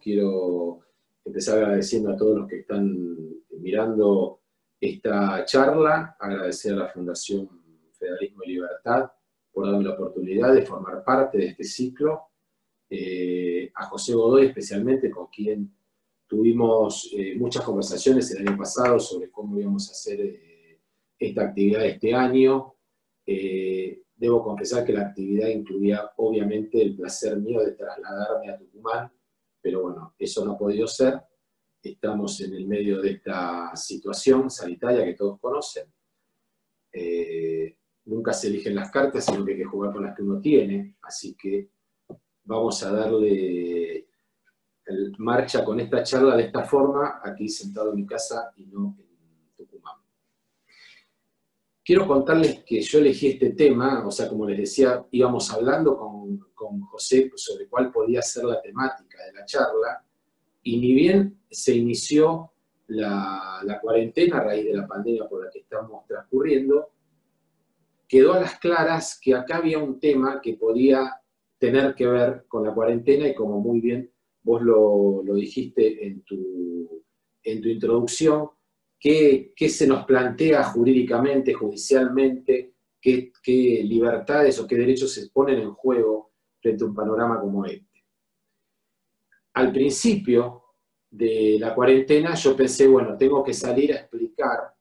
Quiero empezar agradeciendo a todos los que están mirando esta charla, agradecer a la Fundación Federalismo y Libertad por darme la oportunidad de formar parte de este ciclo, a José Godoy especialmente, con quien tuvimos muchas conversaciones el año pasado sobre cómo íbamos a hacer esta actividad este año. Debo confesar que la actividad incluía obviamente el placer mío de trasladarme a Tucumán, pero bueno, eso no ha podido ser. Estamos en el medio de esta situación sanitaria que todos conocen. Nunca se eligen las cartas, sino que hay que jugar con las que uno tiene, así que vamos a darle marcha con esta charla de esta forma, aquí sentado en mi casa y no en Tucumán. Quiero contarles que yo elegí este tema, o sea, como les decía, íbamos hablando con José sobre cuál podía ser la temática de la charla, y ni bien se inició la cuarentena a raíz de la pandemia por la que estamos transcurriendo, quedó a las claras que acá había un tema que podía tener que ver con la cuarentena, y como muy bien vos lo dijiste en tu introducción, ¿qué se nos plantea jurídicamente, judicialmente, qué libertades o qué derechos se ponen en juego frente a un panorama como este? Al principio de la cuarentena yo pensé, bueno, tengo que salir a explicar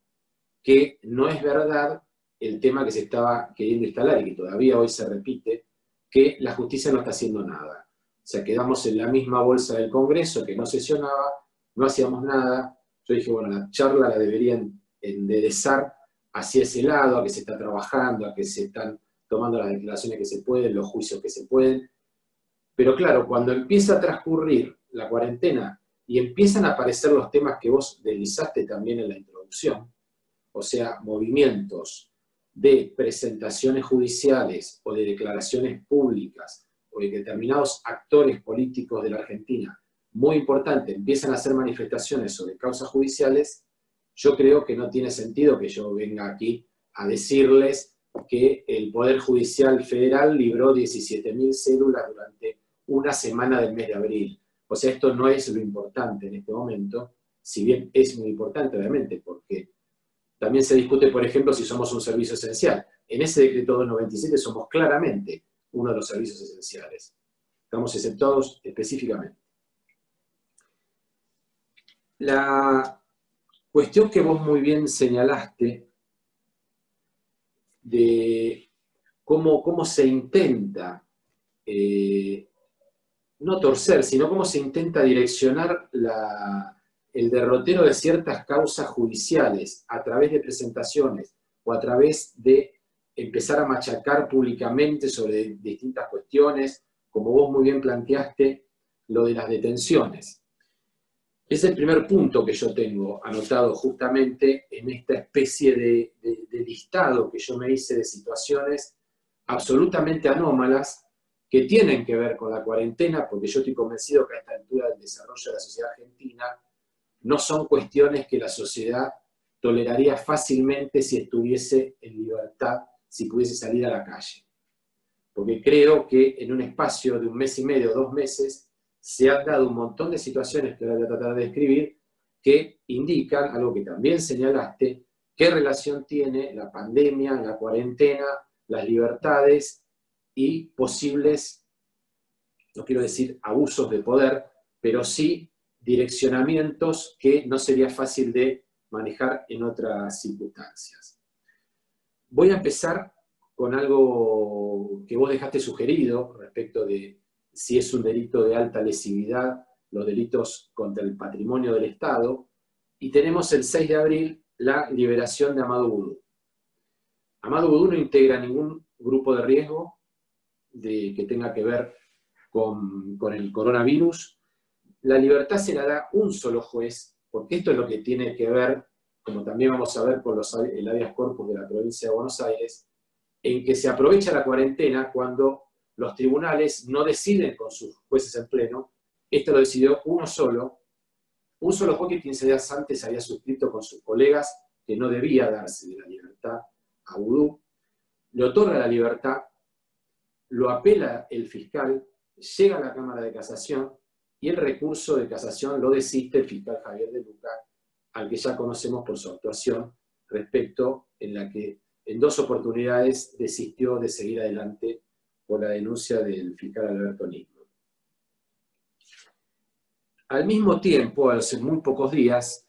que no es verdad el tema que se estaba queriendo instalar y que todavía hoy se repite, que la justicia no está haciendo nada. O sea, quedamos en la misma bolsa del Congreso, que no sesionaba, no hacíamos nada. Yo dije, bueno, la charla la deberían enderezar hacia ese lado, a que se está trabajando, a que se están tomando las declaraciones que se pueden, los juicios que se pueden. Pero claro, cuando empieza a transcurrir la cuarentena y empiezan a aparecer los temas que vos deslizaste también en la introducción, o sea, movimientos de presentaciones judiciales o de declaraciones públicas o de determinados actores políticos de la Argentina, muy importante, empiezan a hacer manifestaciones sobre causas judiciales, yo creo que no tiene sentido que yo venga aquí a decirles que el Poder Judicial Federal libró 17.000 cédulas durante una semana del mes de abril. O sea, esto no es lo importante en este momento, si bien es muy importante, obviamente, porque también se discute, por ejemplo, si somos un servicio esencial. En ese decreto 297 somos claramente uno de los servicios esenciales. Estamos exceptuados específicamente. La cuestión que vos muy bien señalaste de cómo se intenta, no torcer, sino cómo se intenta direccionar el derrotero de ciertas causas judiciales a través de presentaciones o a través de empezar a machacar públicamente sobre distintas cuestiones, como vos muy bien planteaste, lo de las detenciones. Es el primer punto que yo tengo anotado justamente en esta especie de listado que yo me hice de situaciones absolutamente anómalas que tienen que ver con la cuarentena, porque yo estoy convencido que a esta altura del desarrollo de la sociedad argentina no son cuestiones que la sociedad toleraría fácilmente si estuviese en libertad, si pudiese salir a la calle. Porque creo que en un espacio de un mes y medio, 2 meses, se han dado un montón de situaciones que ahora voy a tratar de describir, que indican, algo que también señalaste, qué relación tiene la pandemia, la cuarentena, las libertades y posibles, no quiero decir abusos de poder, pero sí direccionamientos que no sería fácil de manejar en otras circunstancias. Voy a empezar con algo que vos dejaste sugerido respecto de si es un delito de alta lesividad, los delitos contra el patrimonio del Estado, y tenemos el 6 de abril la liberación de Amado Boudou. Amado Boudou no integra ningún grupo de riesgo que tenga que ver con el coronavirus. La libertad se la da un solo juez, porque esto es lo que tiene que ver, como también vamos a ver por el habeas corpus de la provincia de Buenos Aires, en que se aprovecha la cuarentena cuando los tribunales no deciden con sus jueces en pleno. Esto lo decidió un solo juez que 15 días antes había suscrito con sus colegas que no debía darse de la libertad a Boudou, le otorga la libertad, lo apela el fiscal, llega a la Cámara de Casación y el recurso de casación lo desiste el fiscal Javier De Luca, al que ya conocemos por su actuación respecto en la que en 2 oportunidades desistió de seguir adelante por la denuncia del fiscal Alberto Nisman. Al mismo tiempo, hace muy pocos días,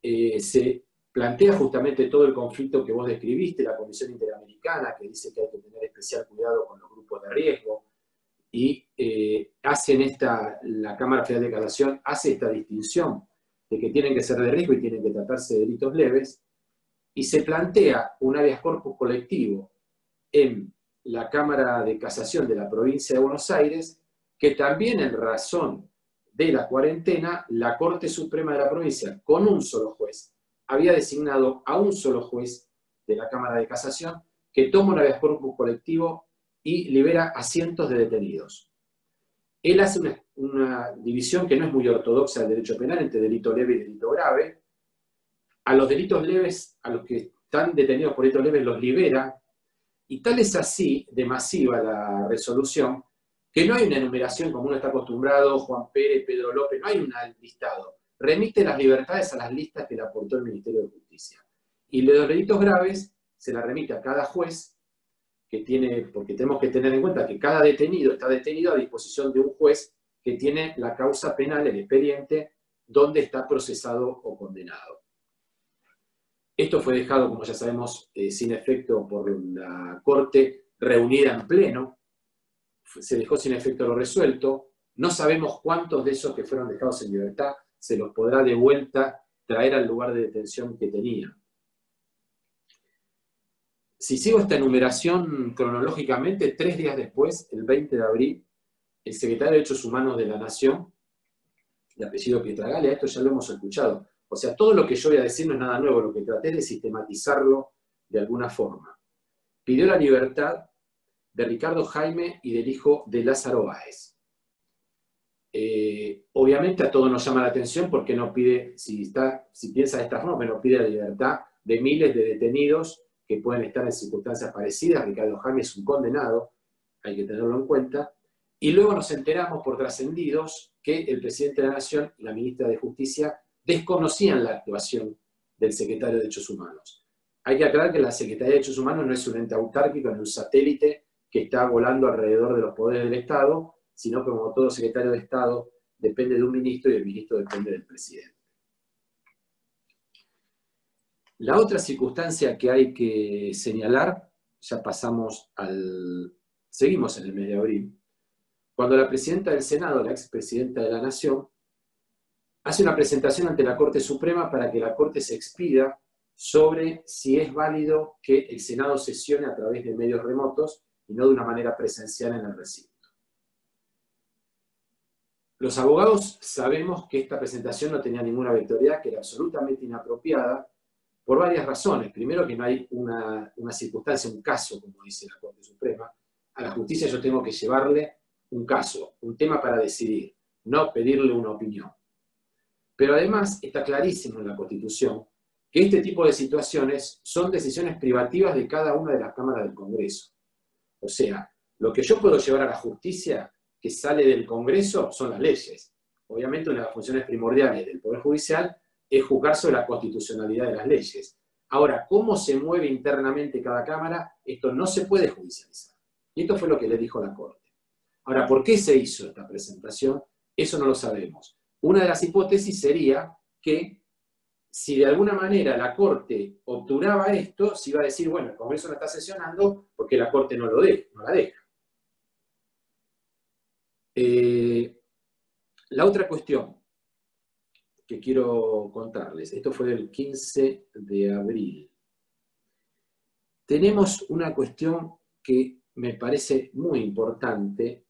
se plantea justamente todo el conflicto que vos describiste, la Comisión Interamericana, que dice que hay que tener especial cuidado con los grupos de riesgo, y la Cámara Federal de Casación hace esta distinción de que tienen que ser de riesgo y tienen que tratarse de delitos leves, y se plantea un habeas corpus colectivo en la Cámara de Casación de la provincia de Buenos Aires, que también en razón de la cuarentena, la Corte Suprema de la provincia, con un solo juez, había designado a un solo juez de la Cámara de Casación que toma un habeas corpus colectivo y libera a cientos de detenidos. Él hace una división que no es muy ortodoxa del derecho penal entre delito leve y delito grave. A los delitos leves, a los que están detenidos por delitos leves, los libera, y tal es así de masiva la resolución que no hay una enumeración como uno está acostumbrado, Juan Pérez, Pedro López, no hay un listado. Remite las libertades a las listas que le aportó el Ministerio de Justicia. Y los delitos graves se la remite a cada juez que tiene, porque tenemos que tener en cuenta que cada detenido está detenido a disposición de un juez que tiene la causa penal, el expediente, donde está procesado o condenado. Esto fue dejado, como ya sabemos, sin efecto por la Corte reunida en pleno. Se dejó sin efecto lo resuelto. No sabemos cuántos de esos que fueron dejados en libertad se los podrá de vuelta traer al lugar de detención que tenía. Si sigo esta enumeración cronológicamente, 3 días después, el 20 de abril, el secretario de Derechos Humanos de la Nación, de apellido Pietragalia, esto ya lo hemos escuchado. O sea, todo lo que yo voy a decir no es nada nuevo, lo que traté de sistematizarlo de alguna forma. Pidió la libertad de Ricardo Jaime y del hijo de Lázaro Báez. Obviamente a todos nos llama la atención porque no pide, si piensa de esta forma, no pide la libertad de miles de detenidos que pueden estar en circunstancias parecidas. Ricardo Jaime es un condenado, hay que tenerlo en cuenta. Y luego nos enteramos por trascendidos que el presidente de la Nación y la ministra de Justicia desconocían la actuación del secretario de Derechos Humanos. Hay que aclarar que la Secretaría de Derechos Humanos no es un ente autárquico, no es un satélite que está volando alrededor de los poderes del Estado, sino que como todo secretario de Estado depende de un ministro y el ministro depende del presidente. La otra circunstancia que hay que señalar, ya seguimos en el mes de abril, cuando la presidenta del Senado, la expresidenta de la Nación, hace una presentación ante la Corte Suprema para que la Corte se expida sobre si es válido que el Senado sesione a través de medios remotos y no de una manera presencial en el recinto. Los abogados sabemos que esta presentación no tenía ninguna vectoriedad, que era absolutamente inapropiada, por varias razones. Primero, que no hay una circunstancia, un caso, como dice la Corte Suprema. A la justicia yo tengo que llevarle un caso, un tema para decidir, no pedirle una opinión. Pero además está clarísimo en la Constitución que este tipo de situaciones son decisiones privativas de cada una de las cámaras del Congreso. O sea, lo que yo puedo llevar a la justicia que sale del Congreso son las leyes. Obviamente una de las funciones primordiales del Poder Judicial es juzgar sobre la constitucionalidad de las leyes. Ahora, cómo se mueve internamente cada cámara, esto no se puede judicializar. Y esto fue lo que le dijo la Corte. Ahora, ¿por qué se hizo esta presentación? Eso no lo sabemos. Una de las hipótesis sería que si de alguna manera la Corte obturaba esto, se iba a decir, bueno, el Congreso no está sesionando porque la Corte no la deja. La otra cuestión que quiero contarles, esto fue el 15 de abril. Tenemos una cuestión que me parece muy importante,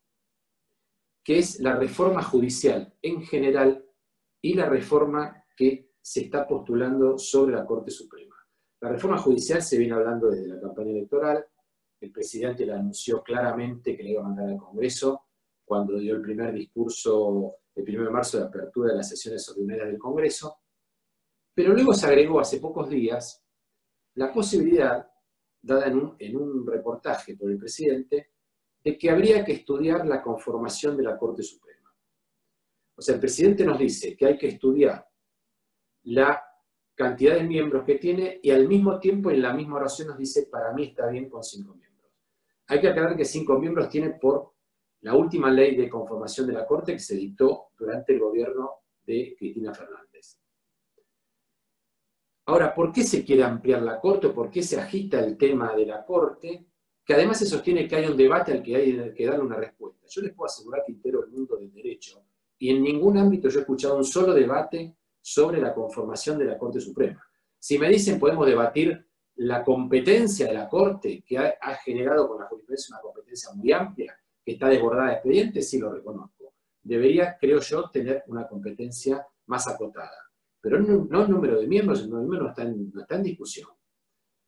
que es la reforma judicial en general y la reforma que se está postulando sobre la Corte Suprema. La reforma judicial se viene hablando desde la campaña electoral, el presidente la anunció claramente que le iba a mandar al Congreso cuando dio el primer discurso el 1 de marzo de apertura de las sesiones ordinarias del Congreso, pero luego se agregó hace pocos días la posibilidad, dada en un reportaje por el presidente, de que habría que estudiar la conformación de la Corte Suprema. O sea, el presidente nos dice que hay que estudiar la cantidad de miembros que tiene y al mismo tiempo en la misma oración nos dice, para mí está bien con 5 miembros. Hay que aclarar que 5 miembros tiene por la última ley de conformación de la Corte que se dictó durante el gobierno de Cristina Fernández. Ahora, ¿por qué se quiere ampliar la Corte? ¿Por qué se agita el tema de la Corte? Que además se sostiene que hay un debate al que hay que darle una respuesta. Yo les puedo asegurar que entero el mundo del derecho, y en ningún ámbito yo he escuchado un solo debate sobre la conformación de la Corte Suprema. Si me dicen podemos debatir la competencia de la Corte, que ha generado con la jurisprudencia una competencia muy amplia, que está desbordada de expedientes, sí lo reconozco. Debería, creo yo, tener una competencia más acotada. Pero no el número de miembros, el número de miembros no está en discusión.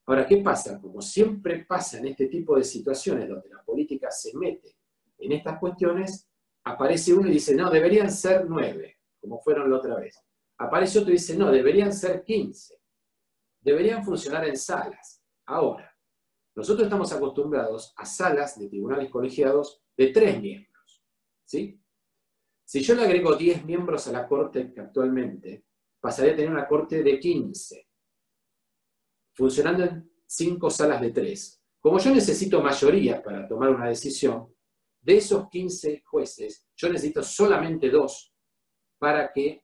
Ahora, ¿qué pasa? Como siempre pasa en este tipo de situaciones donde la política se mete en estas cuestiones, aparece uno y dice, no, deberían ser 9, como fueron la otra vez. Aparece otro y dice, no, deberían ser 15. Deberían funcionar en salas. Ahora, nosotros estamos acostumbrados a salas de tribunales colegiados de 3 miembros. ¿Sí? Si yo le agrego 10 miembros a la Corte que actualmente, pasaría a tener una Corte de 15, funcionando en 5 salas de 3. Como yo necesito mayoría para tomar una decisión, de esos 15 jueces, yo necesito solamente 2 para que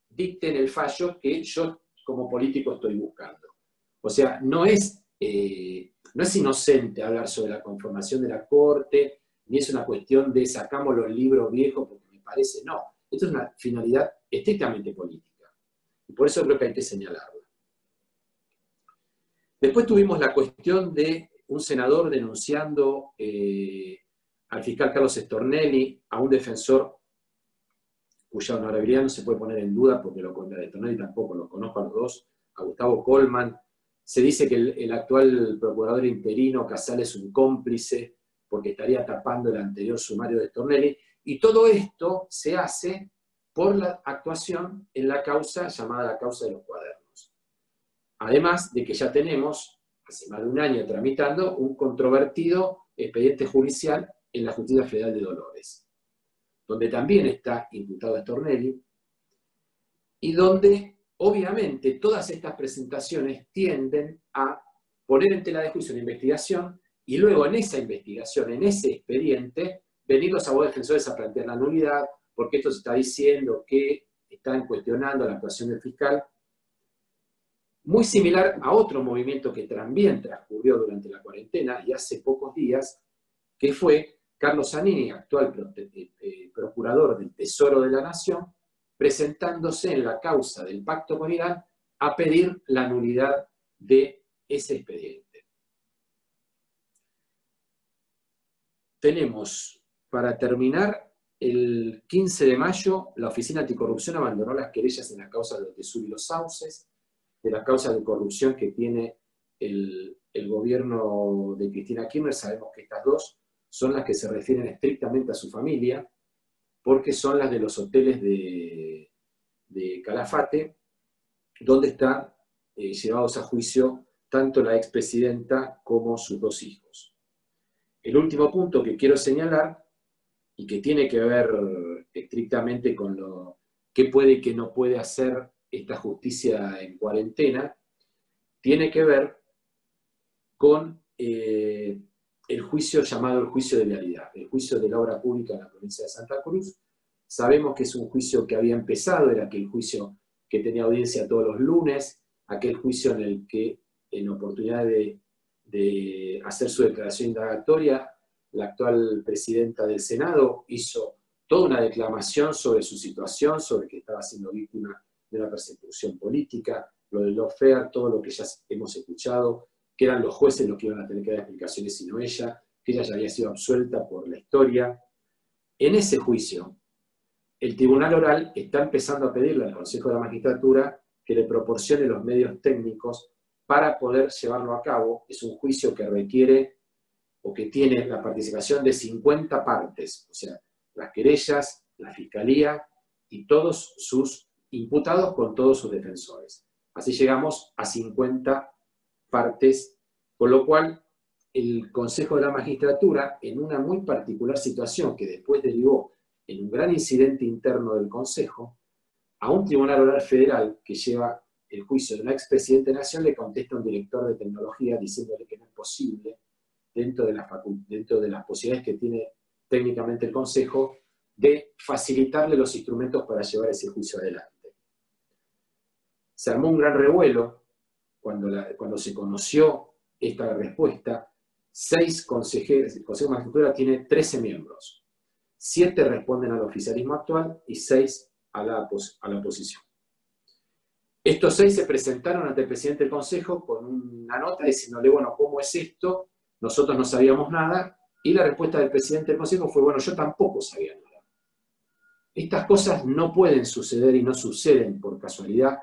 dicten el fallo que yo como político estoy buscando. O sea, no es inocente hablar sobre la conformación de la Corte, ni es una cuestión de sacamos los libros viejos porque me parece, no. Esto es una finalidad estrictamente política. Y por eso creo que hay que señalarlo. Después tuvimos la cuestión de un senador denunciando al fiscal Carlos Stornelli, a un defensor cuya honorabilidad no se puede poner en duda porque la de Stornelli tampoco lo conozco a los dos, a Gustavo Colman. Se dice que el actual procurador interino Casal es un cómplice porque estaría tapando el anterior sumario de Stornelli, y todo esto se hace por la actuación en la causa llamada la causa de los cuadernos. Además de que ya tenemos, hace más de un año tramitando, un controvertido expediente judicial en la Justicia Federal de Dolores, donde también está imputado Stornelli, y donde obviamente todas estas presentaciones tienden a poner en tela de juicio una investigación, y luego en esa investigación, en ese expediente, venir los abogados defensores a plantear la nulidad, porque esto se está diciendo que están cuestionando la actuación del fiscal. Muy similar a otro movimiento que también transcurrió durante la cuarentena y hace pocos días, que fue Carlos Zanini, actual procurador del Tesoro de la Nación, presentándose en la causa del pacto con Irán a pedir la nulidad de ese expediente. Tenemos, para terminar, el 15 de mayo, la Oficina Anticorrupción abandonó las querellas en la causa de los Tesur y los Sauces, de las causas de corrupción que tiene el gobierno de Cristina Kirchner. Sabemos que estas dos son las que se refieren estrictamente a su familia, porque son las de los hoteles de Calafate, donde están llevados a juicio tanto la expresidenta como sus 2 hijos. El último punto que quiero señalar, y que tiene que ver estrictamente con lo que puede y que no puede hacer esta justicia en cuarentena, tiene que ver con el juicio llamado el juicio de lealidad, el juicio de la obra pública en la provincia de Santa Cruz. Sabemos que es un juicio que había empezado, era aquel juicio que tenía audiencia todos los lunes, aquel juicio en el que, en oportunidad de hacer su declaración indagatoria, la actual presidenta del Senado hizo toda una declamación sobre su situación, sobre que estaba siendo víctima de una persecución política, lo del lawfare, todo lo que ya hemos escuchado, que eran los jueces los que iban a tener que dar explicaciones y no ella, que ella ya había sido absuelta por la historia. En ese juicio, el Tribunal Oral está empezando a pedirle al Consejo de la Magistratura que le proporcione los medios técnicos para poder llevarlo a cabo. Es un juicio que requiere o que tiene la participación de 50 partes, o sea, las querellas, la Fiscalía y todos sus imputados con todos sus defensores. Así llegamos a 50 partes, con lo cual el Consejo de la Magistratura, en una muy particular situación que después derivó en un gran incidente interno del Consejo, a un tribunal oral federal que lleva el juicio de un expresidente de Nación, le contesta un director de tecnología diciéndole que no es posible, dentro de las posibilidades que tiene técnicamente el Consejo, de facilitarle los instrumentos para llevar ese juicio adelante. Se armó un gran revuelo cuando se conoció esta respuesta. 6 consejeros, el Consejo de Magistratura tiene 13 miembros. 7 responden al oficialismo actual y 6 a la oposición. Estos 6 se presentaron ante el presidente del Consejo con una nota diciéndole, bueno, ¿cómo es esto? Nosotros no sabíamos nada. Y la respuesta del presidente del Consejo fue, bueno, yo tampoco sabía nada. Estas cosas no pueden suceder y no suceden por casualidad.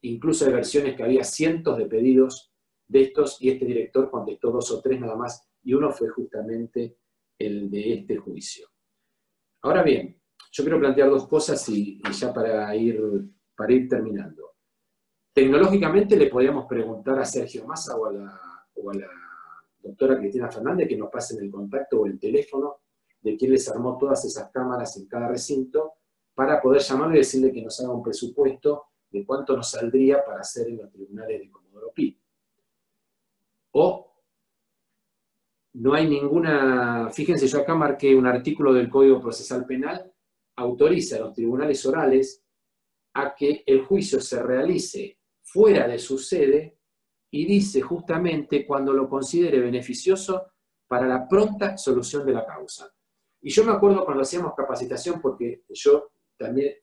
Incluso hay versiones que había cientos de pedidos de estos y este director contestó 2 o 3 nada más y uno fue justamente el de este juicio. Ahora bien, yo quiero plantear 2 cosas y ya para ir terminando. Tecnológicamente le podríamos preguntar a Sergio Massa o a la doctora Cristina Fernández que nos pasen el contacto o el teléfono de quien les armó todas esas cámaras en cada recinto para poder llamarle y decirle que nos haga un presupuesto de cuánto nos saldría para hacer en los tribunales de Comodoro Pi. O no hay ninguna... Fíjense, yo acá marqué un artículo del Código Procesal Penal, autoriza a los tribunales orales a que el juicio se realice fuera de su sede y dice justamente cuando lo considere beneficioso para la pronta solución de la causa. Y yo me acuerdo cuando hacíamos capacitación, porque yo también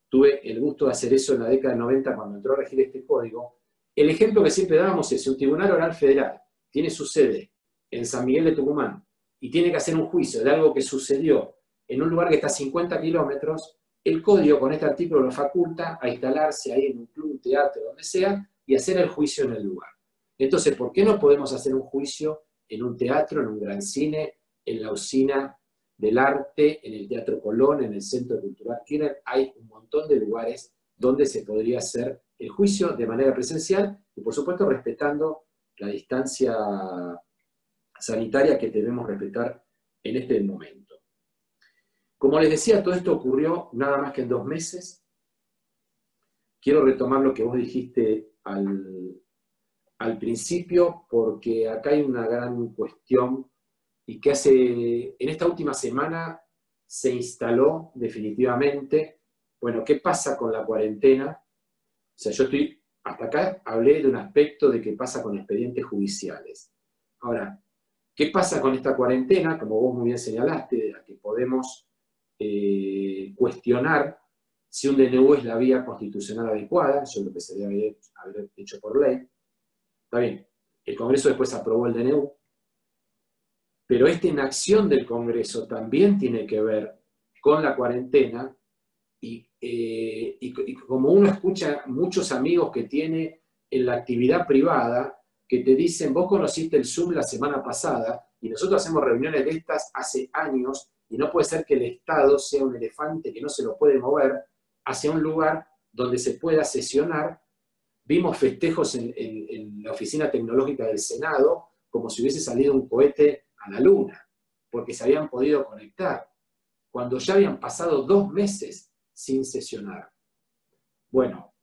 tuve el gusto de hacer eso en la década del 90 cuando entró a regir este código, el ejemplo que siempre dábamos es, si un tribunal oral federal tiene su sede en San Miguel de Tucumán y tiene que hacer un juicio de algo que sucedió en un lugar que está a 50 kilómetros, el código con este artículo lo faculta a instalarse ahí en un club, un teatro, donde sea, y hacer el juicio en el lugar. Entonces, ¿por qué no podemos hacer un juicio en un teatro, en un gran cine, en la usina del arte, en el Teatro Colón, en el Centro Cultural Kirchner? Hay un montón de lugares donde se podría hacer el juicio de manera presencial y, por supuesto, respetando la distancia sanitaria que debemos respetar en este momento. Como les decía, todo esto ocurrió nada más que en 2 meses. Quiero retomar lo que vos dijiste al principio, porque acá hay una gran cuestión y que en esta última semana se instaló definitivamente, bueno, ¿qué pasa con la cuarentena? O sea, hasta acá hablé de un aspecto de qué pasa con expedientes judiciales. Ahora, ¿qué pasa con esta cuarentena? Como vos muy bien señalaste, de la que podemos cuestionar si un DNU es la vía constitucional adecuada, yo creo que se debe haber hecho por ley. Está bien, el Congreso después aprobó el DNU, pero esta inacción del Congreso también tiene que ver con la cuarentena y como uno escucha muchos amigos que tiene en la actividad privada que te dicen, vos conociste el Zoom la semana pasada y nosotros hacemos reuniones de estas hace años y no puede ser que el Estado sea un elefante que no se lo puede mover hacia un lugar donde se pueda sesionar. Vimos festejos en la oficina tecnológica del Senado como si hubiese salido un cohete a la luna, porque se habían podido conectar, cuando ya habían pasado 2 meses sin sesionar. Bueno,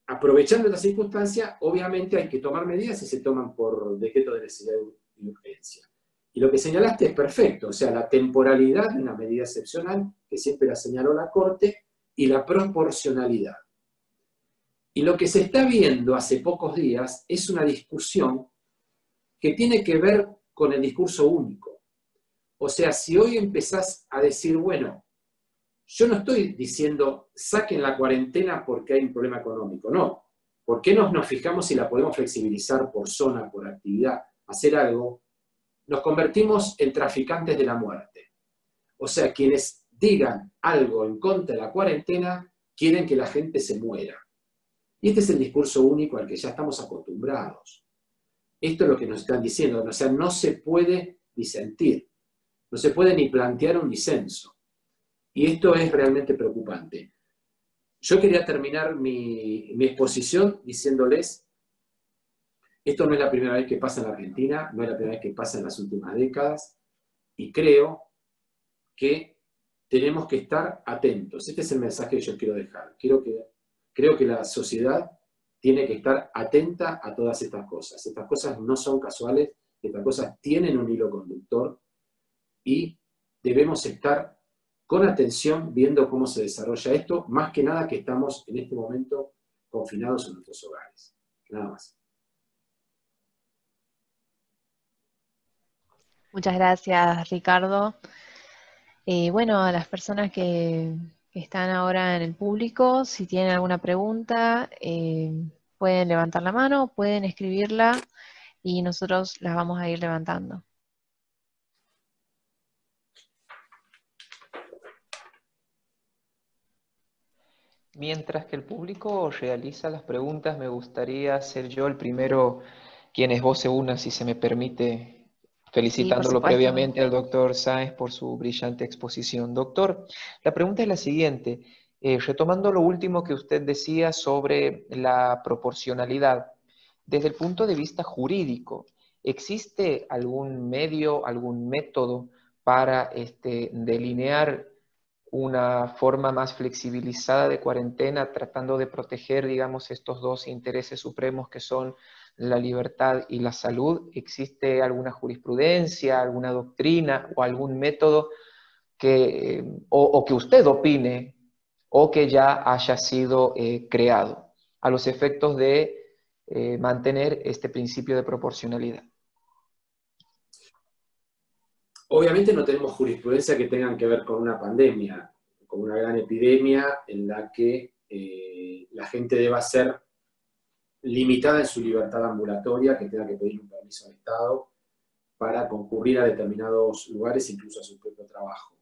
aprovechando esta circunstancia, obviamente hay que tomar medidas y se toman por decreto de necesidad y urgencia. Y lo que señalaste es perfecto, o sea, la temporalidad de una medida excepcional, que siempre la señaló la Corte, y la proporcionalidad. Y lo que se está viendo hace pocos días es una discusión que tiene que ver con el discurso único. O sea, si hoy empezás a decir, bueno, yo no estoy diciendo saquen la cuarentena porque hay un problema económico, no. ¿Por qué nos fijamos si la podemos flexibilizar por zona, por actividad, hacer algo? Nos convertimos en traficantes de la muerte. O sea, quienes digan algo en contra de la cuarentena quieren que la gente se muera. Y este es el discurso único al que ya estamos acostumbrados. Esto es lo que nos están diciendo. O sea, no se puede disentir. No se puede ni plantear un disenso. Y esto es realmente preocupante. Yo quería terminar mi exposición diciéndoles, esto no es la primera vez que pasa en la Argentina, no es la primera vez que pasa en las últimas décadas, y creo que tenemos que estar atentos. Este es el mensaje que yo quiero dejar. Creo que la sociedad tiene que estar atenta a todas estas cosas. Estas cosas no son casuales, estas cosas tienen un hilo conductor y debemos estar con atención viendo cómo se desarrolla esto, más que nada que estamos en este momento confinados en nuestros hogares. Nada más. Muchas gracias, Ricardo. Bueno, a las personas que están ahora en el público, si tienen alguna pregunta, pueden levantar la mano, pueden escribirla y nosotros las vamos a ir levantando. Mientras que el público realiza las preguntas, me gustaría ser yo el primero quien esboce una, si se me permite, Sí, por felicitándolo supuesto. previamente al doctor Sáenz por su brillante exposición. Doctor, la pregunta es la siguiente, retomando lo último que usted decía sobre la proporcionalidad, desde el punto de vista jurídico, ¿existe algún medio, algún método para delinear una forma más flexibilizada de cuarentena, tratando de proteger, digamos, estos dos intereses supremos que son la libertad y la salud? ¿Existe alguna jurisprudencia, alguna doctrina o algún método o que usted opine o que ya haya sido creado a los efectos de mantener este principio de proporcionalidad? Obviamente no tenemos jurisprudencia que tengan que ver con una pandemia, con una gran epidemia en la que la gente deba ser limitada en su libertad ambulatoria, que tenga que pedir un permiso al Estado para concurrir a determinados lugares, incluso a su propio trabajo,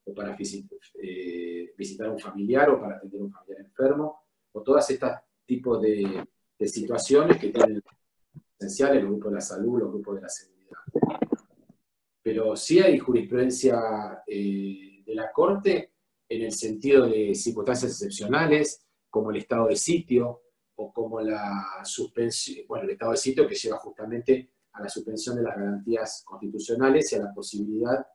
o para visitar a un familiar, o para atender a un familiar enfermo, o todas estas tipos de situaciones que tienen esenciales el grupo de la salud, los grupos de la seguridad. Pero sí hay jurisprudencia de la Corte en el sentido de circunstancias excepcionales, como el estado de sitio, o como la suspensión, bueno, el estado de sitio que lleva justamente a la suspensión de las garantías constitucionales y a la posibilidad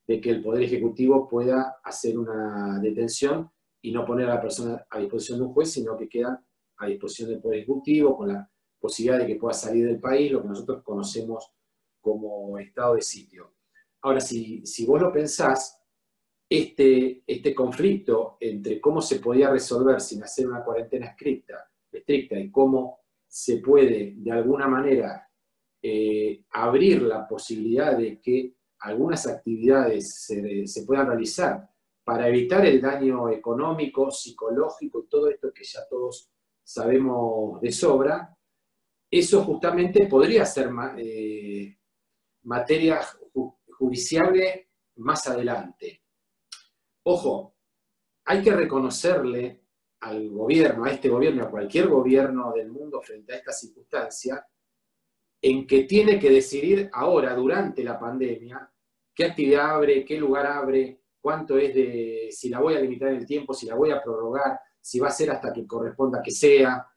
de que el Poder Ejecutivo pueda hacer una detención y no poner a la persona a disposición de un juez, sino que queda a disposición del Poder Ejecutivo con la posibilidad de que pueda salir del país, lo que nosotros conocemos como estado de sitio. Ahora, si vos lo pensás, este conflicto entre cómo se podía resolver sin hacer una cuarentena estricta y cómo se puede de alguna manera abrir la posibilidad de que algunas actividades se puedan realizar para evitar el daño económico, psicológico y todo esto que ya todos sabemos de sobra, eso justamente podría ser materia judiciable más adelante. Ojo, hay que reconocerle al gobierno, a este gobierno, a cualquier gobierno del mundo frente a esta circunstancia, en que tiene que decidir ahora, durante la pandemia, qué actividad abre, qué lugar abre, cuánto es de, si la voy a limitar en el tiempo, si la voy a prorrogar, si va a ser hasta que corresponda que sea.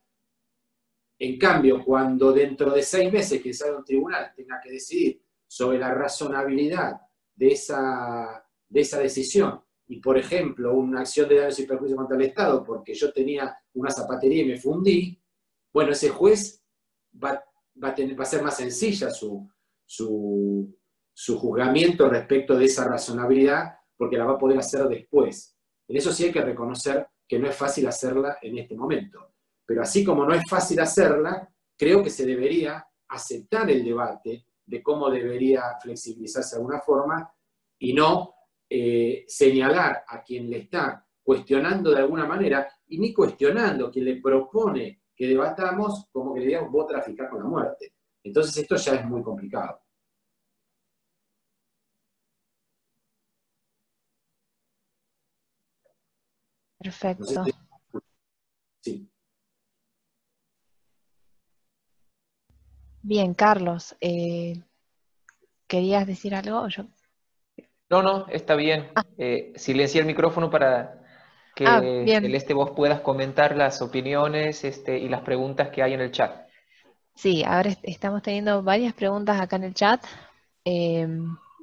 En cambio, cuando dentro de 6 meses que salga un tribunal tenga que decidir sobre la razonabilidad de esa decisión, y por ejemplo, una acción de daños y perjuicios contra el Estado, porque yo tenía una zapatería y me fundí, bueno, ese juez va a ser más sencilla su juzgamiento respecto de esa razonabilidad, porque la va a poder hacer después. En eso sí hay que reconocer que no es fácil hacerla en este momento. Pero así como no es fácil hacerla, creo que se debería aceptar el debate de cómo debería flexibilizarse de alguna forma y no señalar a quien le está cuestionando de alguna manera, y ni cuestionando, quien le propone que debatamos, como que le digamos, vos traficás con la muerte. Entonces esto ya es muy complicado. No sé Perfecto. sí. Bien, Carlos, ¿querías decir algo? No, no, está bien. Silencié el micrófono para que Bien. Celeste vos puedas comentar las opiniones y las preguntas que hay en el chat. Sí, ahora estamos teniendo varias preguntas acá en el chat.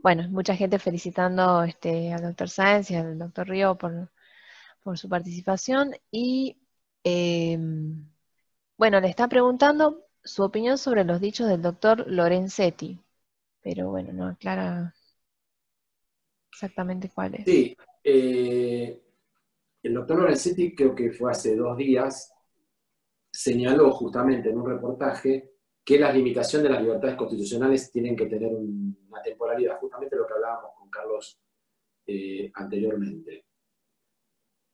bueno, mucha gente felicitando al doctor Sáenz y al doctor Río por su participación y bueno, le está preguntando su opinión sobre los dichos del doctor Lorenzetti, pero bueno, no aclara exactamente cuál es. Sí, el doctor Lorenzetti, creo que fue hace 2 días, señaló justamente en un reportaje que las limitaciones de las libertades constitucionales tienen que tener una temporalidad, justamente lo que hablábamos con Carlos anteriormente.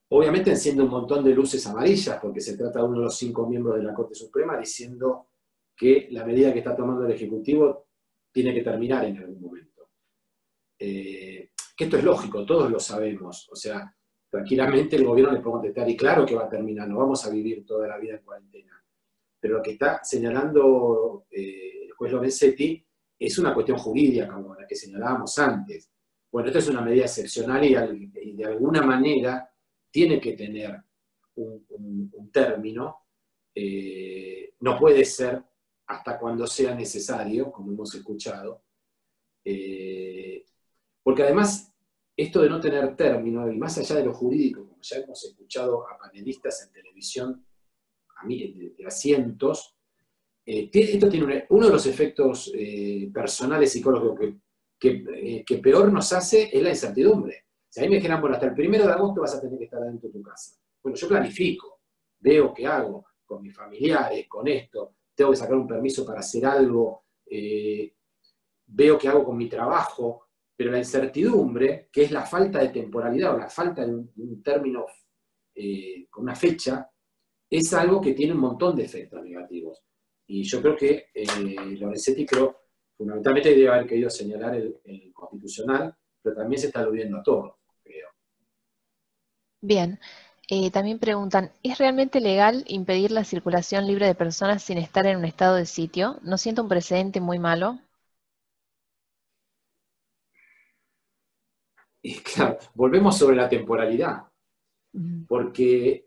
Obviamente enciende un montón de luces amarillas, porque se trata de uno de los 5 miembros de la Corte Suprema diciendo que la medida que está tomando el Ejecutivo tiene que terminar en algún momento. Que esto es lógico, todos lo sabemos, o sea, tranquilamente el gobierno le puede contestar, y claro que va a terminar, no vamos a vivir toda la vida en cuarentena. Pero lo que está señalando el juez Lorenzetti es una cuestión jurídica, como la que señalábamos antes. Bueno, esto es una medida excepcional y de alguna manera tiene que tener un término. No puede ser hasta cuando sea necesario, como hemos escuchado, porque además esto de no tener término, y más allá de lo jurídico, como ya hemos escuchado a panelistas en televisión, a mí, de asientos, esto tiene uno de los efectos personales psicológicos que peor nos hace es la incertidumbre. Si a mí me dijeran, bueno, hasta el 1 de agosto vas a tener que estar adentro de tu casa. Bueno, yo planifico, veo qué hago con mis familiares, con esto, tengo que sacar un permiso para hacer algo, veo qué hago con mi trabajo, pero la incertidumbre, que es la falta de temporalidad o la falta de un término con una fecha, es algo que tiene un montón de efectos negativos. Y yo creo que Lorenzetti, fundamentalmente debe haber querido señalar el constitucional, pero también se está aludiendo a todo, creo. Bien, también preguntan, ¿es realmente legal impedir la circulación libre de personas sin estar en un estado de sitio? ¿No siento un precedente muy malo? Y claro, volvemos sobre la temporalidad, porque,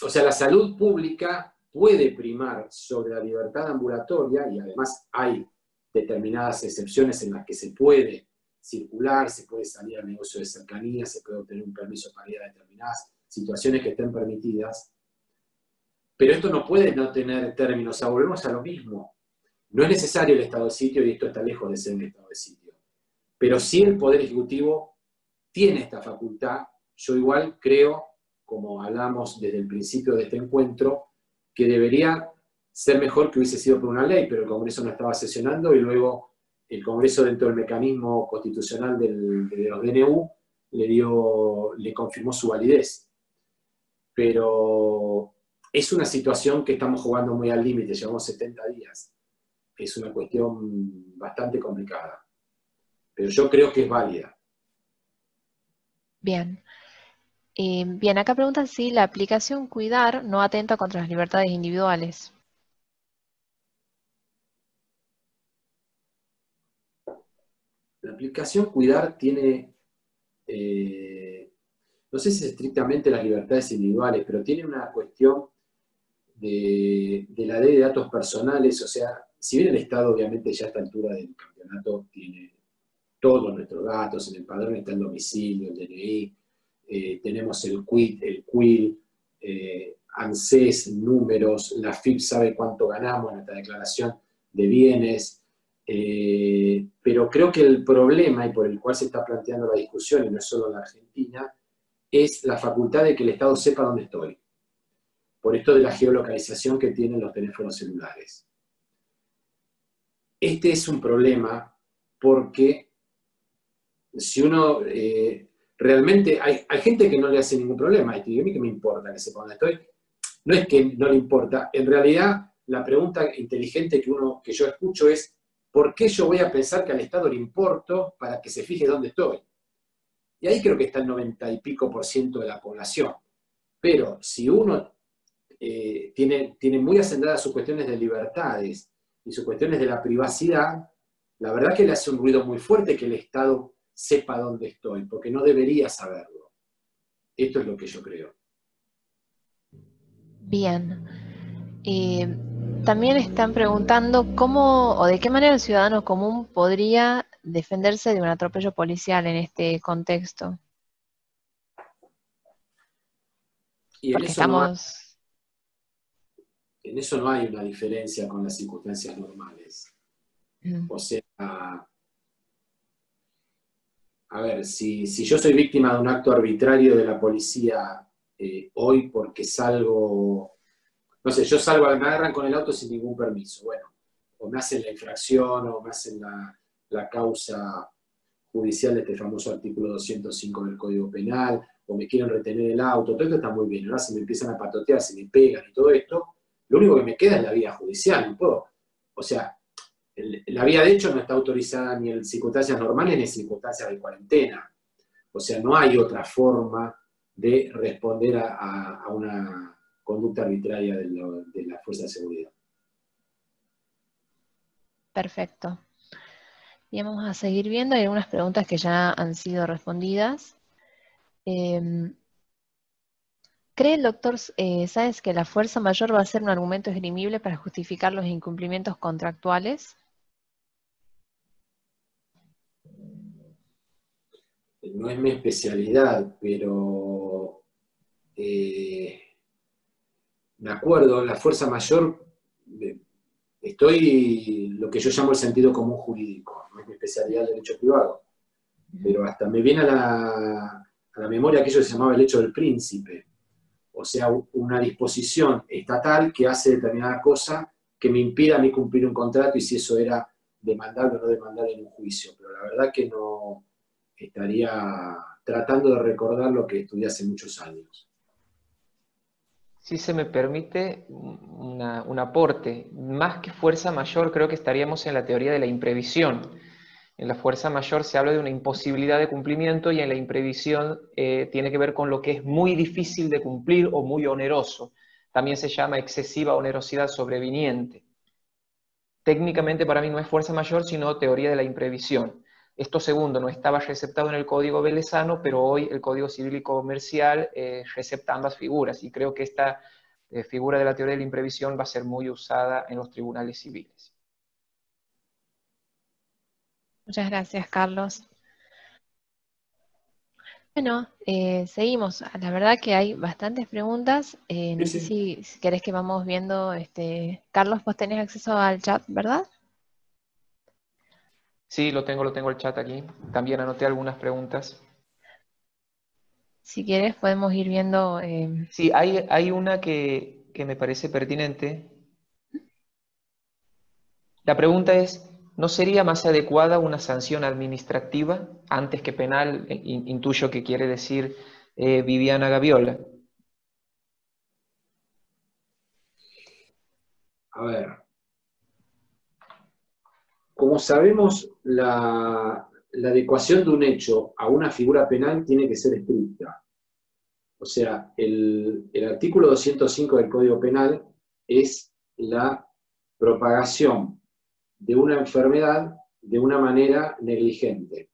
o sea, la salud pública puede primar sobre la libertad ambulatoria, y además hay determinadas excepciones en las que se puede circular, se puede salir al negocio de cercanía, se puede obtener un permiso para ir a determinadas situaciones que estén permitidas, pero esto no puede no tener términos, o sea, volvemos a lo mismo. No es necesario el estado de sitio, y esto está lejos de ser un estado de sitio, pero sí el Poder Ejecutivo tiene esta facultad. Yo igual creo, como hablamos desde el principio de este encuentro, que debería ser mejor que hubiese sido por una ley, pero el Congreso no estaba sesionando, y luego el Congreso, dentro del mecanismo constitucional de los DNU, le confirmó su validez. Pero es una situación que estamos jugando muy al límite, llevamos 70 días. Es una cuestión bastante complicada, pero yo creo que es válida. Bien. Bien, acá preguntan si la aplicación Cuidar no atenta contra las libertades individuales. La aplicación Cuidar tiene, no sé si es estrictamente las libertades individuales, pero tiene una cuestión de la ley de datos personales. O sea, si bien el Estado obviamente ya a esta altura del campeonato tiene todos nuestros datos, en el padrón está el domicilio, el DNI, tenemos el CUIT, el CUIL, ANSES, números, la FIP sabe cuánto ganamos en nuestra declaración de bienes, pero creo que el problema, y por el cual se está planteando la discusión, y no es solo en la Argentina, es la facultad de que el Estado sepa dónde estoy, por esto de la geolocalización que tienen los teléfonos celulares. Este es un problema porque si uno realmente, hay gente que no le hace ningún problema, y a mí que me importa que sepa dónde estoy, no es que no le importa, en realidad la pregunta inteligente que yo escucho es, ¿por qué yo voy a pensar que al Estado le importo para que se fije dónde estoy? Y ahí creo que está el 90 y pico % de la población. Pero si uno tiene muy asentadas sus cuestiones de libertades y sus cuestiones de la privacidad, la verdad que le hace un ruido muy fuerte que el Estado sepa dónde estoy, porque no debería saberlo. Esto es lo que yo creo. Bien. también están preguntando cómo o de qué manera el ciudadano común podría defenderse de un atropello policial en este contexto. Y Porque estamos... en eso no hay una diferencia con las circunstancias normales. O sea, a ver, si yo soy víctima de un acto arbitrario de la policía hoy porque salgo, no sé, yo salgo, me agarran con el auto sin ningún permiso, bueno, o me hacen la infracción o me hacen la causa judicial de este famoso artículo 205 del Código Penal, o me quieren retener el auto, todo esto está muy bien, ahora se me empiezan a patotear, se me pegan y todo esto, lo único que me queda es la vía judicial, no puedo, o sea, la vía de hecho no está autorizada ni en circunstancias normales ni en circunstancias de cuarentena. O sea, no hay otra forma de responder a una conducta arbitraria de la fuerza de seguridad. Perfecto. Y vamos a seguir viendo. Hay algunas preguntas que ya han sido respondidas. ¿Cree el doctor Sáenz que la fuerza mayor va a ser un argumento esgrimible para justificar los incumplimientos contractuales? No es mi especialidad, pero me acuerdo, la fuerza mayor, estoy lo que yo llamo el sentido común jurídico, no es mi especialidad el derecho privado, pero hasta me viene a la memoria aquello que se llamaba el hecho del príncipe, o sea, una disposición estatal que hace determinada cosa que me impida a mí cumplir un contrato y si eso era demandable o no demandable en un juicio, pero la verdad que no estaría tratando de recordar lo que estudié hace muchos años. Si se me permite un aporte, más que fuerza mayor, creo que estaríamos en la teoría de la imprevisión. En la fuerza mayor se habla de una imposibilidad de cumplimiento y en la imprevisión tiene que ver con lo que es muy difícil de cumplir o muy oneroso. También se llama excesiva onerosidad sobreviniente. Técnicamente para mí no es fuerza mayor, sino teoría de la imprevisión. Esto segundo no estaba receptado en el Código Velezano, pero hoy el Código Civil y Comercial recepta ambas figuras y creo que esta figura de la teoría de la imprevisión va a ser muy usada en los tribunales civiles. Muchas gracias, Carlos. Bueno, seguimos. La verdad que hay bastantes preguntas. No sé si querés que vamos viendo. Carlos, vos tenés acceso al chat, ¿verdad? Sí, lo tengo el chat aquí. También anoté algunas preguntas. Si quieres podemos ir viendo. Sí, hay una que me parece pertinente. La pregunta es, ¿no sería más adecuada una sanción administrativa antes que penal? Intuyo que quiere decir Viviana Gaviola. A ver, como sabemos, la adecuación de un hecho a una figura penal tiene que ser estricta. O sea, el artículo 205 del Código Penal es la propagación de una enfermedad de una manera negligente.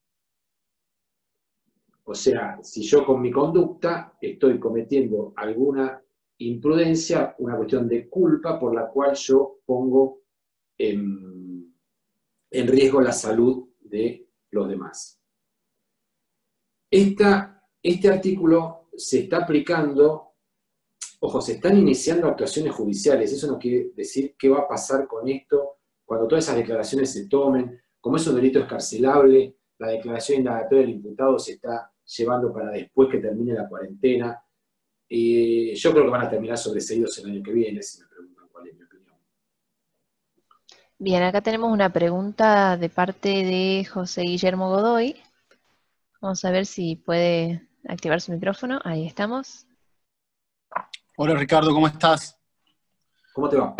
O sea, si yo con mi conducta estoy cometiendo alguna imprudencia, una cuestión de culpa por la cual yo pongo en riesgo la salud de los demás. Este artículo se está aplicando, ojo, se están iniciando actuaciones judiciales, eso no quiere decir qué va a pasar con esto cuando todas esas declaraciones se tomen, como es un delito escarcelable, la declaración indagatoria del imputado se está llevando para después que termine la cuarentena, yo creo que van a terminar sobreseídos el año que viene, si me preguntan cuál es mi opinión. Bien, acá tenemos una pregunta de parte de José Guillermo Godoy. Vamos a ver si puede activar su micrófono. Ahí estamos. Hola Ricardo, ¿cómo estás? ¿Cómo te va?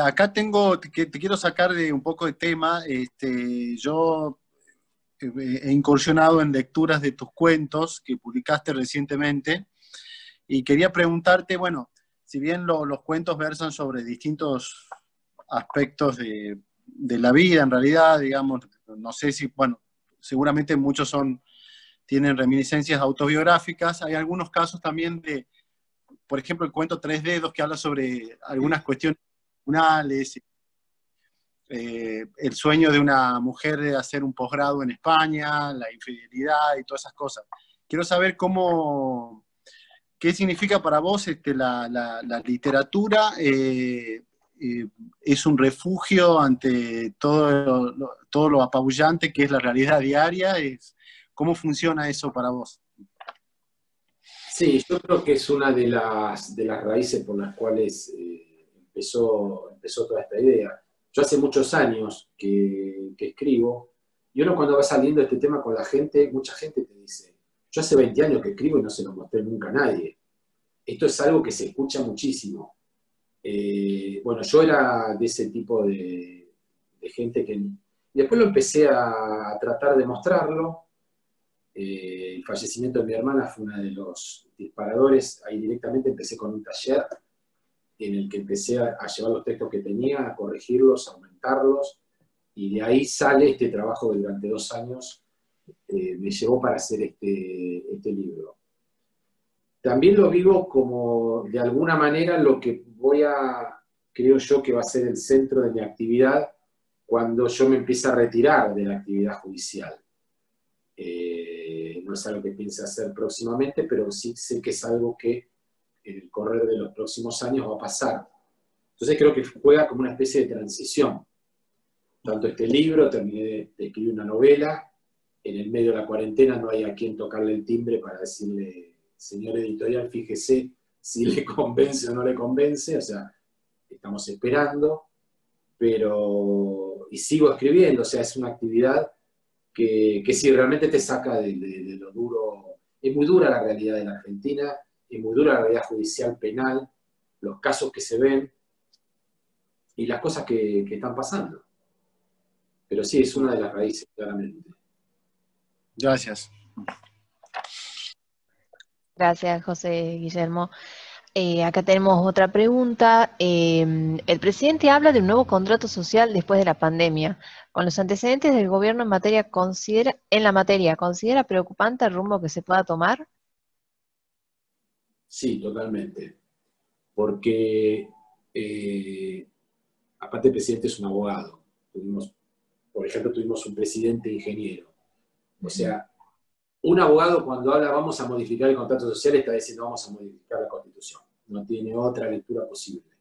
Acá te quiero sacar de un poco de tema. Yo he incursionado en lecturas de tus cuentos que publicaste recientemente y quería preguntarte, bueno, si bien los cuentos versan sobre distintos aspectos de la vida, en realidad, digamos, no sé si, bueno, seguramente muchos tienen reminiscencias autobiográficas, hay algunos casos también de, por ejemplo, el cuento Tres Dedos, que habla sobre algunas cuestiones tribunales, el sueño de una mujer de hacer un posgrado en España, la infidelidad y todas esas cosas. Quiero saber qué significa para vos la literatura. ¿Es un refugio ante todo lo apabullante que es la realidad diaria? ¿Cómo funciona eso para vos? Sí, yo creo que es una de las raíces por las cuales empezó toda esta idea. Yo hace muchos años que escribo, y uno cuando va saliendo este tema con la gente, mucha gente te dice, yo hace 20 años que escribo y no se lo mostré nunca a nadie. Esto es algo que se escucha muchísimo. Bueno, yo era de ese tipo de gente que... Y después lo empecé a tratar de mostrarlo. El fallecimiento de mi hermana fue uno de los disparadores. Ahí directamente empecé con un taller en el que empecé a llevar los textos que tenía, a corregirlos, a aumentarlos, y de ahí sale este trabajo que durante 2 años me llevó para hacer este libro. También lo vivo como, de alguna manera, lo que creo yo que va a ser el centro de mi actividad cuando yo me empiece a retirar de la actividad judicial. No es algo que piense hacer próximamente, pero sí sé que es algo que en el correr de los próximos años va a pasar. Entonces creo que juega como una especie de transición. Tanto este libro, terminé de escribir una novela, en el medio de la cuarentena no hay a quien tocarle el timbre para decirle, señor editorial, fíjese si le convence o no le convence, o sea, estamos esperando, y sigo escribiendo, o sea, es una actividad que sí, realmente te saca de lo duro. Es muy dura la realidad de la Argentina, es muy dura la realidad judicial, penal, los casos que se ven y las cosas que están pasando. Pero sí, es una de las raíces, claramente. Gracias. Gracias, José Guillermo. Acá tenemos otra pregunta. El presidente habla de un nuevo contrato social después de la pandemia. Con los antecedentes del gobierno en la materia, ¿considera preocupante el rumbo que se pueda tomar? Sí, totalmente. Porque, aparte el presidente es un abogado. Por ejemplo, tuvimos un presidente ingeniero. O sea, un abogado cuando habla vamos a modificar el contrato social está diciendo vamos a modificar la Constitución. No tiene otra lectura posible.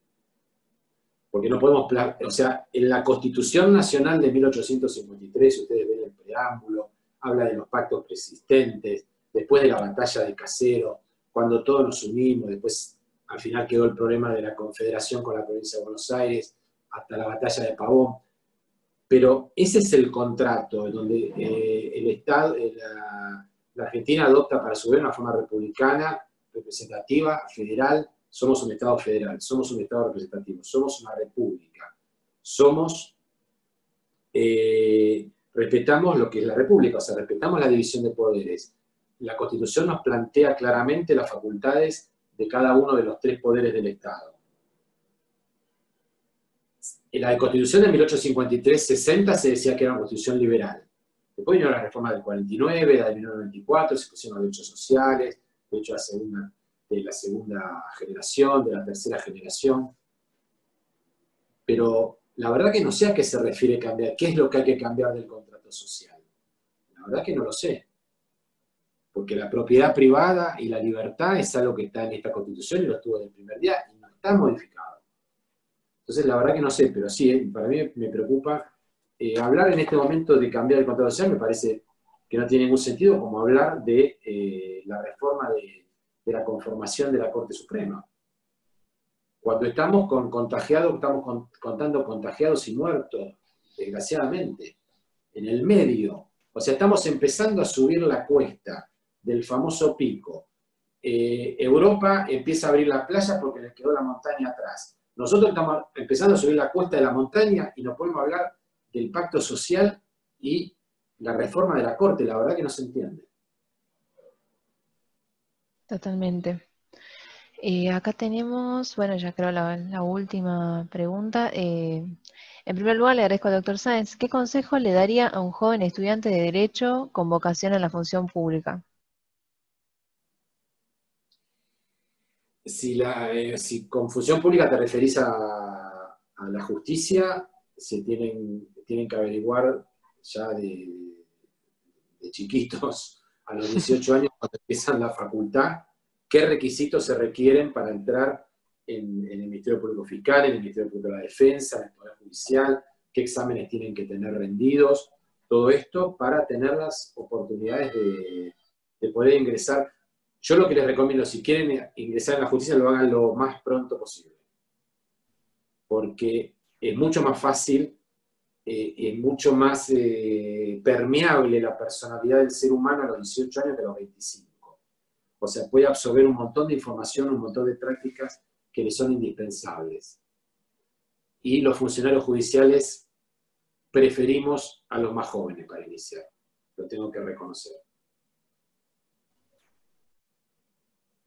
Porque no podemos, o sea, en la Constitución Nacional de 1853, ustedes ven el preámbulo, habla de los pactos persistentes, después de la batalla de Caseros, cuando todos nos unimos, después al final quedó el problema de la Confederación con la provincia de Buenos Aires, hasta la batalla de Pavón. Pero ese es el contrato en donde el Estado, la Argentina adopta para su gobierno una forma republicana, representativa, federal. Somos un Estado federal, somos un Estado representativo, somos una república. Respetamos lo que es la república, o sea, respetamos la división de poderes. La Constitución nos plantea claramente las facultades de cada uno de los 3 poderes del Estado. En la Constitución de 1853-60 se decía que era una Constitución liberal. Después vino la reforma del 49, la de 1994, se pusieron derechos sociales, derechos de la segunda generación, de la tercera generación. Pero la verdad que no sé a qué se refiere cambiar, qué es lo que hay que cambiar del contrato social. La verdad que no lo sé. Porque la propiedad privada y la libertad es algo que está en esta Constitución y lo estuvo desde el primer día y no está modificado. Entonces, la verdad que no sé, pero sí, para mí me preocupa. Hablar en este momento de cambiar el contrato social me parece que no tiene ningún sentido, como hablar de la reforma de la conformación de la Corte Suprema. Cuando estamos estamos contando contagiados y muertos, desgraciadamente, en el medio. O sea, estamos empezando a subir la cuesta del famoso pico. Europa empieza a abrir la playa porque les quedó la montaña atrás. Nosotros estamos empezando a subir la cuesta de la montaña y nos podemos hablar del pacto social y la reforma de la Corte. La verdad que no se entiende. Totalmente. Acá tenemos, bueno, ya creo la última pregunta. En primer lugar, le agradezco al doctor Sáenz. ¿Qué consejo le daría a un joven estudiante de Derecho con vocación en la función pública? Si con función pública te referís a a la justicia se tienen que averiguar ya de chiquitos, a los 18 años, cuando empiezan la facultad, qué requisitos se requieren para entrar en el Ministerio Público Fiscal, en el Ministerio Público de la Defensa, en el Poder Judicial, qué exámenes tienen que tener rendidos, todo esto para tener las oportunidades de poder ingresar. Yo lo que les recomiendo, si quieren ingresar en la justicia, lo hagan lo más pronto posible, porque es mucho más fácil, es mucho más permeable la personalidad del ser humano a los 18 años que a los 25. O sea, puede absorber un montón de información, un montón de prácticas que le son indispensables. Y los funcionarios judiciales preferimos a los más jóvenes para iniciar. Lo tengo que reconocer.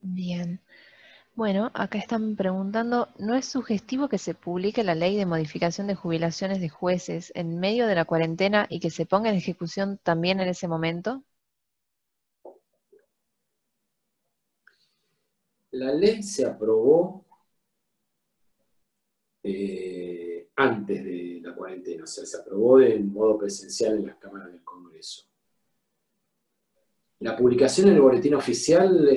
Bien. Bueno, acá están preguntando, ¿no es sugestivo que se publique la ley de modificación de jubilaciones de jueces en medio de la cuarentena y que se ponga en ejecución también en ese momento? La ley se aprobó antes de la cuarentena, o sea, se aprobó en modo presencial en las cámaras del Congreso. La publicación en el boletín oficial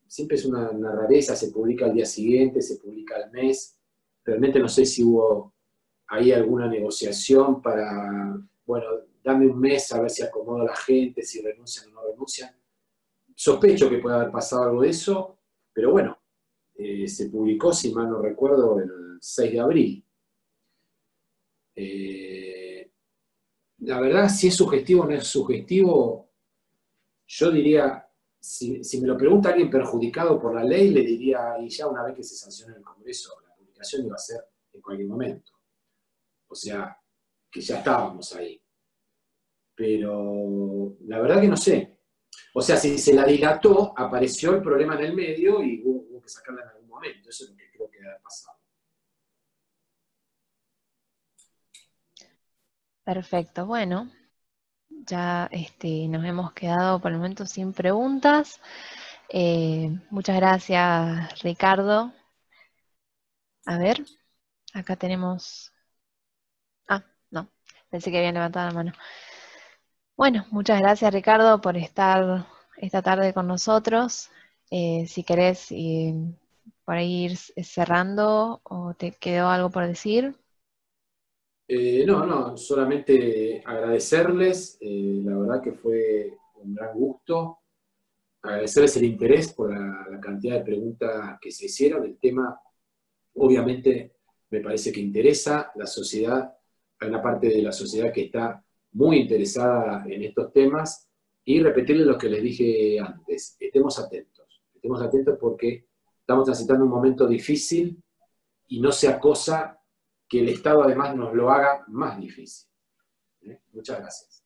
siempre es una rareza, se publica al día siguiente, se publica al mes. Realmente no sé si hubo ahí alguna negociación para, bueno, dame un mes a ver si acomodo a la gente, si renuncian o no renuncian. Sospecho que puede haber pasado algo de eso, pero bueno, se publicó, si mal no recuerdo, el 6 de abril. La verdad, si es sugestivo o no es sugestivo, yo diría, si me lo pregunta alguien perjudicado por la ley, le diría, y ya una vez que se sancione en el Congreso, la publicación iba a ser en cualquier momento. O sea, que ya estábamos ahí. Pero la verdad que no sé. O sea, si se la dilató, apareció el problema en el medio y hubo que sacarla en algún momento. Eso es lo que creo que debe haber pasado. Perfecto, bueno, ya nos hemos quedado por el momento sin preguntas. Muchas gracias, Ricardo. A ver, acá tenemos... Ah, no, pensé que habían levantado la mano. Bueno, muchas gracias, Ricardo, por estar esta tarde con nosotros. Si querés por ahí ir cerrando o te quedó algo por decir. No, solamente agradecerles, la verdad que fue un gran gusto, agradecerles el interés por la cantidad de preguntas que se hicieron. El tema, obviamente, me parece que interesa la sociedad, hay una parte de la sociedad que está muy interesada en estos temas, y repetirles lo que les dije antes, estemos atentos porque estamos transitando un momento difícil y no sea cosa que el Estado además nos lo haga más difícil. Muchas gracias.